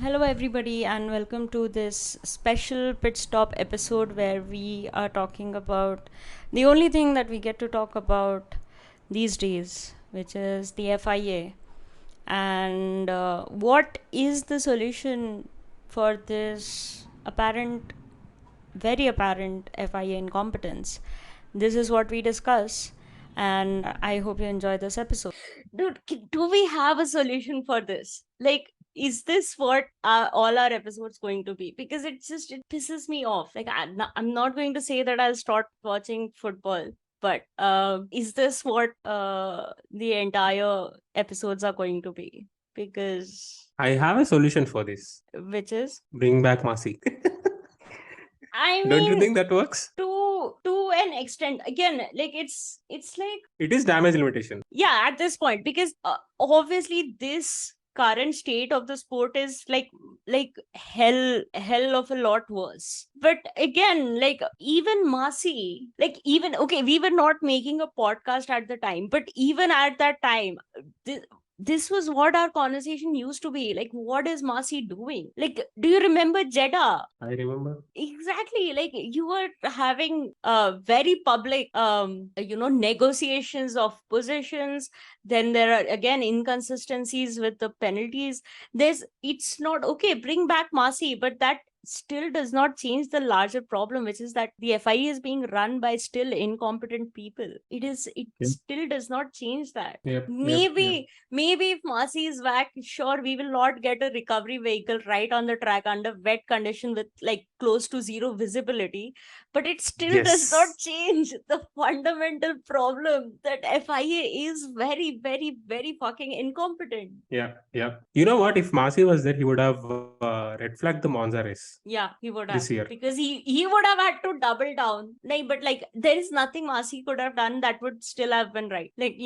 Hello, everybody, and welcome to this special pit stop episode where we are talking about the only thing that we get to talk about these days, which is the FIA. And what is the solution for this very apparent FIA incompetence? This is what we discuss, and I hope you enjoy this episode. Dude, do we have a solution for this? Like, is this what all our episodes going to be? Because it pisses me off. Like, I'm not going to say that I'll start watching football, but is this what the entire episodes are going to be? Because I have a solution for this. which is, Bring back Masi. I Don't you mean, think that works? to an extent, again, like it's like, It is damage limitation. yeah, at this point, because obviously this current state of the sport is like hell of a lot worse. But again, like, even Masi, like, even okay, we were not making a podcast at the time, but even at that time, this was what our conversation used to be. Like, what is Masi doing? Like, do you remember Jeddah? I remember. Exactly, like, you were having very public negotiations of positions. Then there are again inconsistencies with the penalties. It's not okay, bring back Masi, but that still does not change the larger problem, which is that the FIA is being run by still incompetent people. It Yep. still does not change that. Yep. Maybe if Masi is back, sure, we will not get a recovery vehicle right on the track under wet condition with like close to zero visibility, but it still does not Yes. change the fundamental problem that FIA is very, very, very fucking incompetent. Yeah. Yeah. You know what? If Masi was there, he would have red flagged the Monza race Yeah, he would this have, year. because he would have had to double down. Like, but like, there is nothing Masi could have done that would still have been right. Like,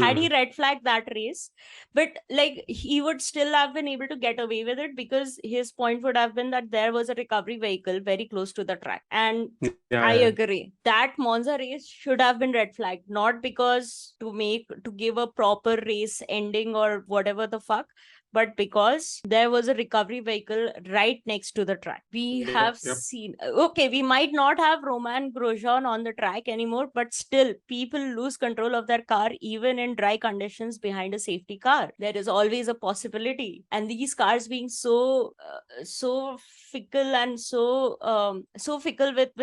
had he red flagged that race, but like, he would still have been able to get away with it, because his point would have been that there was a recovery vehicle very close to the track. And I Yeah. agree that Monza race should have been red flagged, not because to give a proper race ending or whatever the fuck, but because there was a recovery vehicle right next to the track. We have Yep. seen, okay, we might not have Roman Grosjean on the track anymore, but still, people lose control of their car even in dry conditions behind a safety car. There is always a possibility. And these cars being so fickle and so fickle with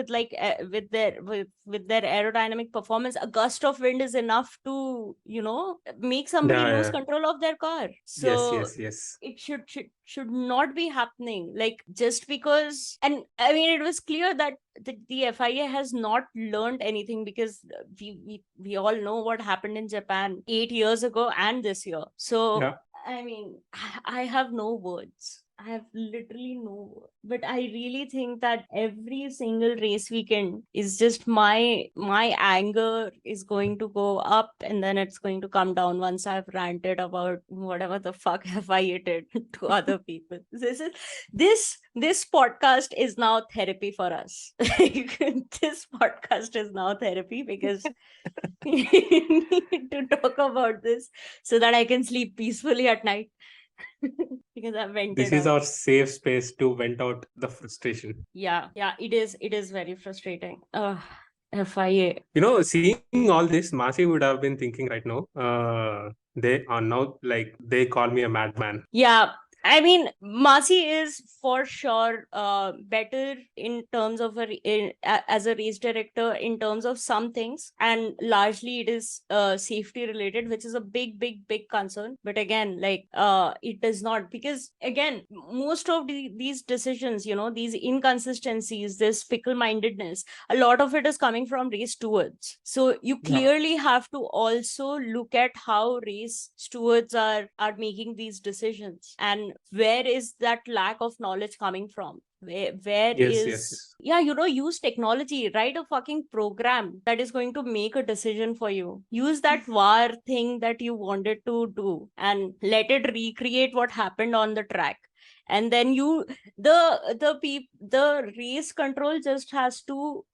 their aerodynamic performance, a gust of wind is enough to make somebody Yeah. lose Yeah. control of their car. Yes. So Yes. Yes. it should not be happening, like, just because. And I mean, it was clear that the FIA has not learned anything, because we all know what happened in Japan 8 years ago and this year. So Yeah. I mean, I have no words. I have literally no words. But I really think that every single race weekend is just my anger is going to go up, and then it's going to come down once I've ranted about whatever the fuck have I did to other people. This podcast is now therapy for us. This podcast is now therapy, because we need to talk about this so that I can sleep peacefully at night. Because I This vented is out. our safe space to vent out the frustration. Yeah, it is very frustrating. FIA. Seeing all this, Masi would have been thinking right now, they are now like, they call me a madman. Yeah, I mean, Masi is for sure better in terms of as a race director in terms of some things, and largely it is safety related, which is a big concern. But again, like, it does not, because again, most of these decisions, these inconsistencies, this fickle mindedness, a lot of it is coming from race stewards. So you Yeah. clearly have to also look at how race stewards are making these decisions, and where is that lack of knowledge coming from. Where Yes. is, Yes. yeah, use technology, write a fucking program that is going to make a decision for you. Use that VAR thing that you wanted to do and let it recreate what happened on the track. And then the race control just has to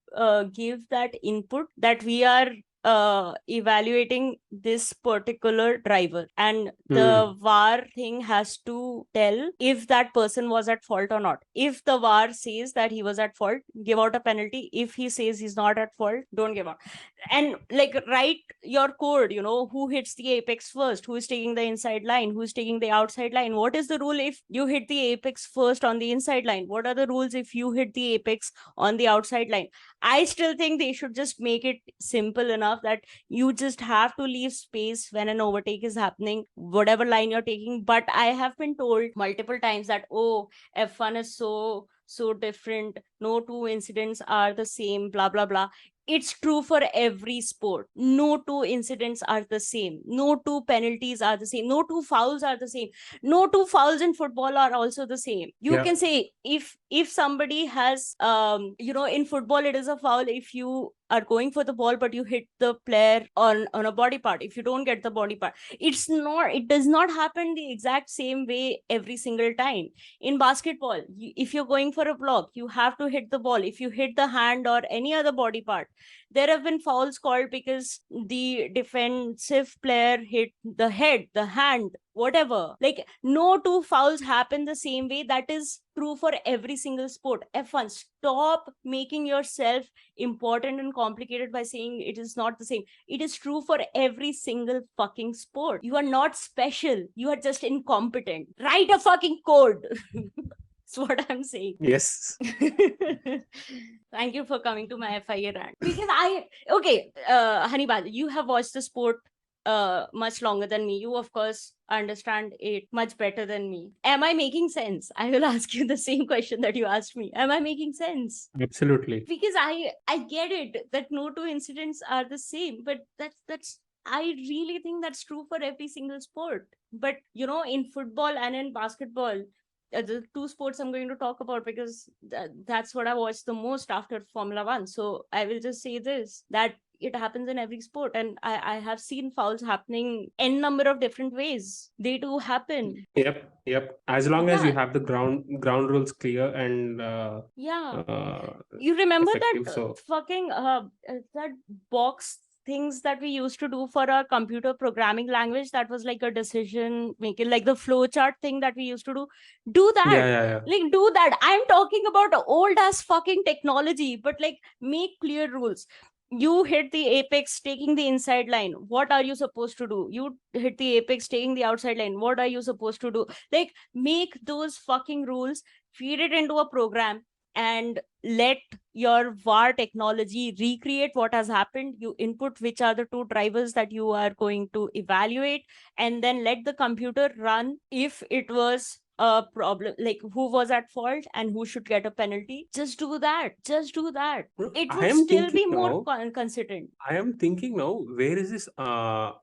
give that input that we are evaluating this particular driver, and the VAR thing has to tell if that person was at fault or not. If the VAR says that he was at fault, give out a penalty. If he says he's not at fault, don't give out. And like, write your code, who hits the apex first, who is taking the inside line, who's taking the outside line. What is the rule if you hit the apex first on the inside line? What are the rules if you hit the apex on the outside line? I still think they should just make it simple enough that you just have to leave space when an overtake is happening, whatever line you're taking. But I have been told multiple times that, oh, F1 is so different, no two incidents are the same, blah blah blah. It's true for every sport. No two incidents are the same. No two penalties are the same. No two fouls are the same. No two fouls in football are also the same. You can say if somebody has in football it is a foul if you are going for the ball but you hit the player on a body part. If you don't get the body part, it does not happen the exact same way every single time. In basketball, if you're going for a block, you have to hit the ball. If you hit the hand or any other body part, there have been fouls called because the defensive player hit the head, the hand, whatever. Like, no two fouls happen the same way. That is true for every single sport. F1, stop making yourself important and complicated by saying it is not the same. It is true for every single fucking sport. You are not special. You are just incompetent. Write a fucking code. That's what I'm saying. Yes. Thank you for coming to my FIA rant. Because Honeybal, you have watched the sport much longer than me. You, of course, understand it much better than me. Am I making sense? I will ask you the same question that you asked me. Am I making sense? Absolutely. Because I get it that no two incidents are the same, but that's I really think that's true for every single sport. But in football and in basketball, the two sports I'm going to talk about, because that's what I watched the most after Formula One. So I will just say this, that it happens in every sport, and I have seen fouls happening n number of different ways. They do happen. Yep. As long as you have the ground rules clear and you remember effective, that fucking that box things that we used to do for our computer programming language, that was like a decision making, like the flow chart thing that we used to do that. Yeah. Like, do that. I'm talking about old ass fucking technology, but like, make clear rules. You hit the apex taking the inside line, what are you supposed to do? You hit the apex taking the outside line, what are you supposed to do? Like, make those fucking rules, feed it into a program, and let your VAR technology recreate what has happened. You input which are the two drivers that you are going to evaluate, and then let the computer run if it was a problem, like who was at fault and who should get a penalty. Just do that. It would still be more consistent. I am thinking now, where is all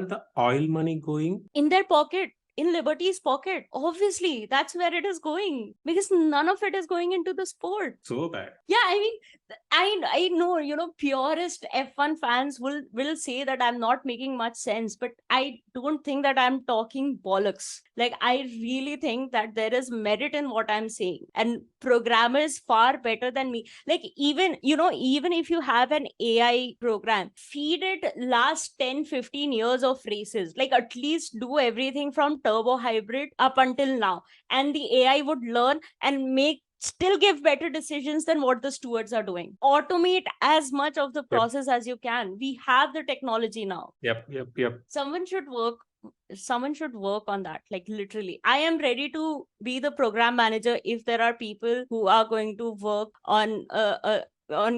the oil money going? In their pocket, in Liberty's pocket. Obviously, that's where it is going, because none of it is going into the sport. So bad. Yeah, I mean, I know, purist F1 fans will say that I'm not making much sense, but I don't think that I'm talking bollocks. Like, I really think that there is merit in what I'm saying, and programmers far better than me. Like, even if you have an AI program, feed it last 10-15 years of races, like at least do everything from turbo hybrid up until now, and the AI would learn and still give better decisions than what the stewards are doing. Automate as much of the process as you can. We have the technology now. Yep. Someone should work on that. Like, literally, I am ready to be the program manager if there are people who are going to work on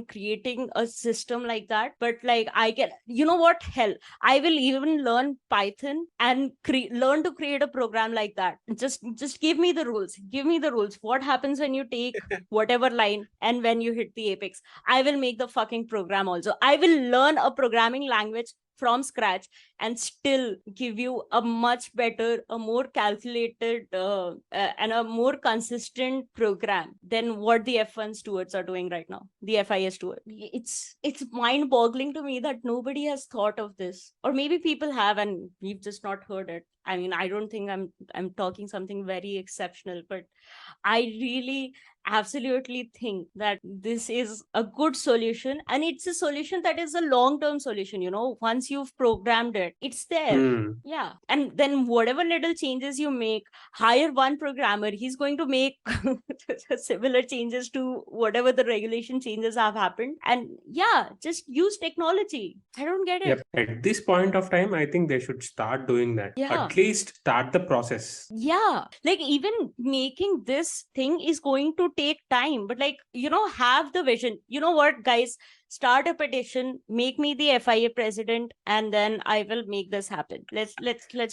creating a system like that. But like, hell, I will even learn Python and learn to create a program like that. Just give me the rules. What happens when you take whatever line and when you hit the apex? I will make the fucking program. Also, I will learn a programming language from scratch and still give you a much better, a more calculated and a more consistent program than what the F1 stewards are doing right now, the FIA steward. It's mind-boggling to me that nobody has thought of this, or maybe people have and we've just not heard it. I mean, I don't think I'm talking something very exceptional, but I really absolutely think that this is a good solution, and it's a solution that is a long term solution. Once you've programmed it, it's there. Hmm. Yeah. And then whatever little changes you make, hire one programmer, he's going to make similar changes to whatever the regulation changes have happened. And yeah, just use technology. I don't get it. Yep. At this point of time, I think they should start doing that. Yeah. At least start the process. Yeah, like even making this thing is going to take time, but like, have the vision. You know what, guys? Start a petition, make me the FIA president, and then I will make this happen. Let's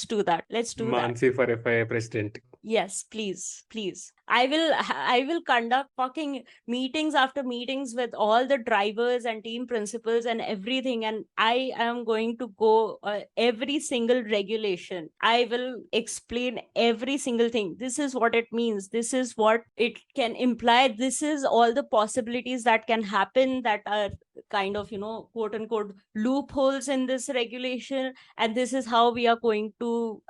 do that. Let's do that. Mansi for FIA president. Yes, please, please. I will conduct fucking meetings after meetings with all the drivers and team principals and everything, and I am going to go every single regulation. I will explain every single thing. This is what it means. This is what it can imply. This is all the possibilities that can happen that are kind of, quote unquote loopholes in this regulation, and this is how we are going to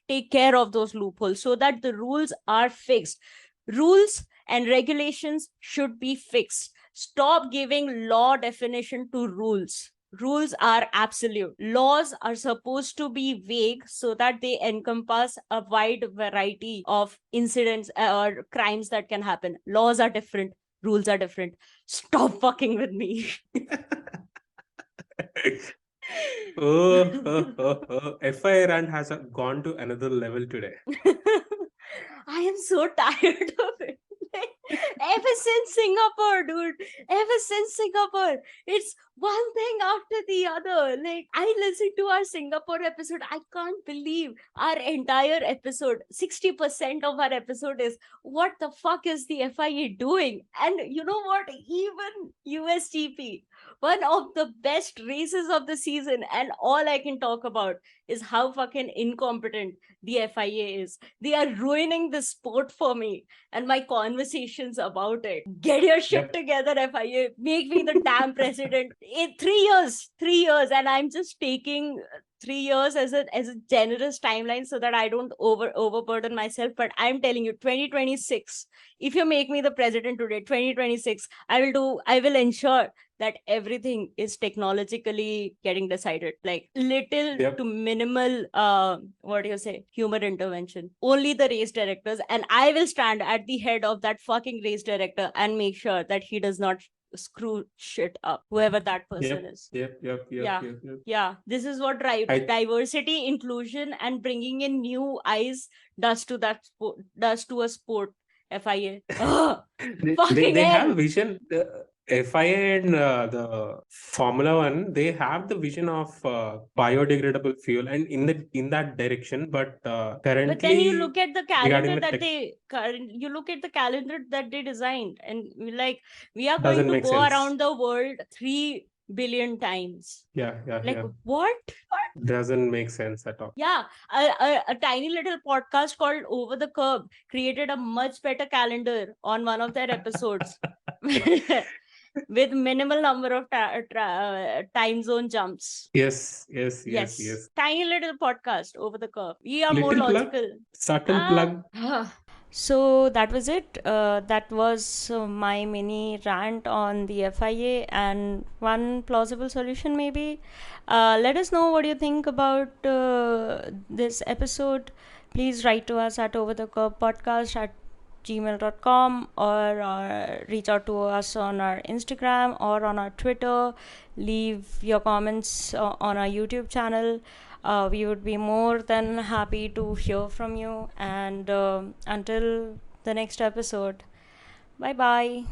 take care of those loopholes so that the rules are fixed. Rules and regulations should be fixed. Stop giving law definition to rules. Rules are absolute. Laws are supposed to be vague so that they encompass a wide variety of incidents or crimes that can happen. Laws are different. Rules are different. Stop fucking with me. FIA rant has gone to another level today. I am so tired of it. Ever since Singapore, dude. Ever since Singapore, it's one thing after the other. Like, I listened to our Singapore episode. I can't believe our entire episode, 60% of our episode is what the fuck is the FIA doing? And you know what? Even USGP, one of the best races of the season, and all I can talk about is how fucking incompetent the FIA is. They are ruining the sport for me and my conversations about it. Get your shit together, FIA. Make me the damn president. In 3 years, and I'm just taking 3 years as a generous timeline so that I don't overburden myself. But I'm telling you, 2026. If you make me the president today, 2026, I will ensure that everything is technologically getting decided, like little to minimal what do you say, human intervention. Only the race directors, and I will stand at the head of that fucking race director and make sure that he does not screw shit up, whoever that person is. Yeah, this is what diversity, inclusion, and bringing in new eyes does to a sport. FIA. They have vision. FIA and the Formula One, they have the vision of biodegradable fuel, and in that direction. But currently, but then you look at the calendar that they designed, and like, we are going to go around the world 3 billion times. What? Doesn't make sense at all. Yeah, a tiny little podcast called Over the Curb created a much better calendar on one of their episodes. With minimal number of time zone jumps. Yes. Tiny little podcast, Over the Curve. We are more logical. Subtle plug. So that was it. That was my mini rant on the FIA and one plausible solution, maybe. Let us know what you think about this episode. Please write to us at overthecurvepodcast@gmail.com, or reach out to us on our Instagram or on our Twitter. Leave your comments on our YouTube channel. We would be more than happy to hear from you. And until the next episode, bye bye.